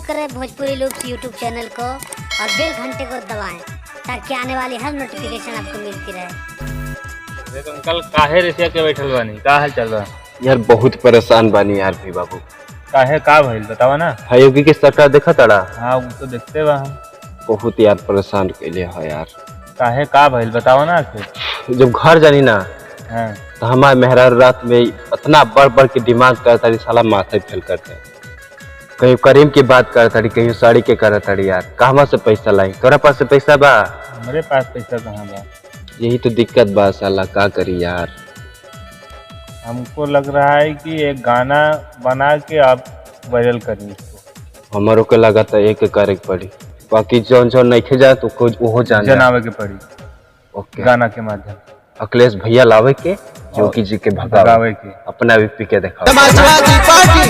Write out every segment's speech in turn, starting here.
करें Bhojpuri loops YouTube channel को और बेल घंटे को दबाएं ताकि आने वाली हर नोटिफिकेशन आपको मिलती रहे। अंकल काहे रेसिया के बैठल बानी, का हाल चल रहा? यार बहुत परेशान बानी यार भी बाबू। काहे का भइल बतावा ना। योगी के सरकार देखा तड़ा? हाँ वो तो देखते बा हम। बहुत यार परेशान के लिए है यार। काहे का भइल बतावा ना आखिर। जब घर जानी ना हाँ। तो हमारे मेहरा रात में इतना बढ़ के डिमांड करता रही, साला माथे फेल करते। कहीं करीम की बात करता रही, कहीं साड़ी के करता रही। यार कहाँ से पैसा लाई? तोरा पास से पैसा बा? हमारे पास पैसा कहाँ बा? यही तो दिक्कत बा साला, का करी यार। हमको लग रहा है कि एक गाना बना के आप वायरल करें इसको। हमारो के लगा था एक करे पड़ी, बाकी जौन जौन नहीं जा तो वो जनावे के पड़ी। ओके, गाना के माध्यम अखिलेश भैया लावे के, योगी जी के भगावे के, अपना भी पी के देखा। समाजवादी पार्टी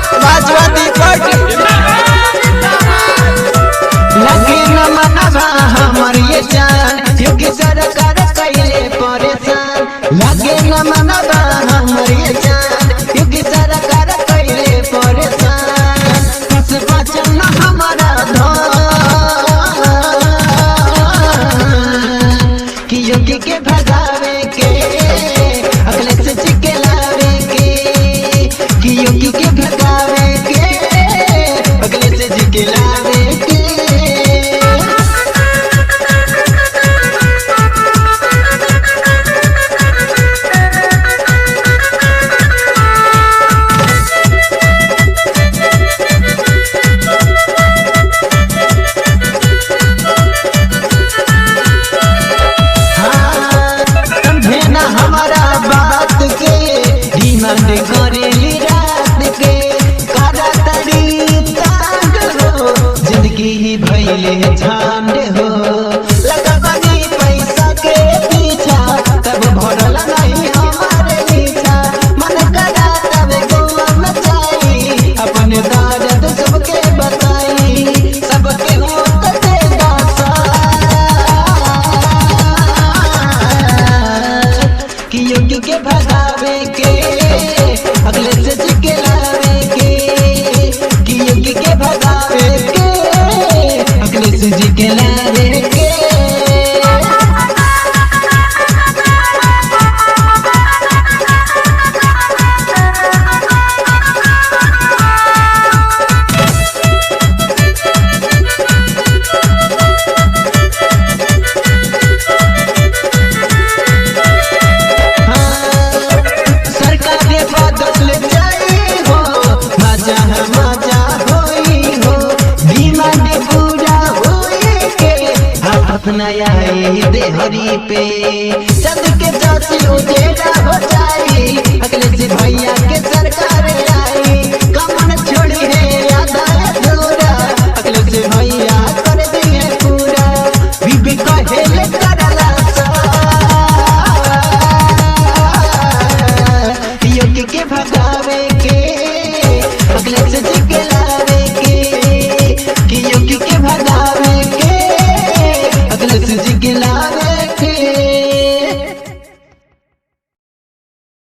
समाजवादी पार्टी लगे न मनवा हमर ये जान, योगी सरकार कइले परेशान। लगे न मनवा हमर ये जान, योगी सरकार कइले परेशान। बस बचन हमारा कि योगी के भगावे के, अखिलेश जी के लावे के। कि योगी के भगावे के, अखिलेश जी के लावे के। करेली रात के करा तड़ी तांग हो, जिंदगी ही भइले झांड हो। लगवानी पैसा के पीछा तब भरल नहीं हमारे नीचा। मन करा तब गोवा मचाई, अपने दर्द सबके बताई। सबके होत देगा कि योगी के भगावे के, अखिलेश जी के लावे के। कि योगी के भगावे के, अखिलेश जी के लावे के। अपना देहरी पे चंद के चाची उजेड़ा हो जाई, अखिलेश भैया के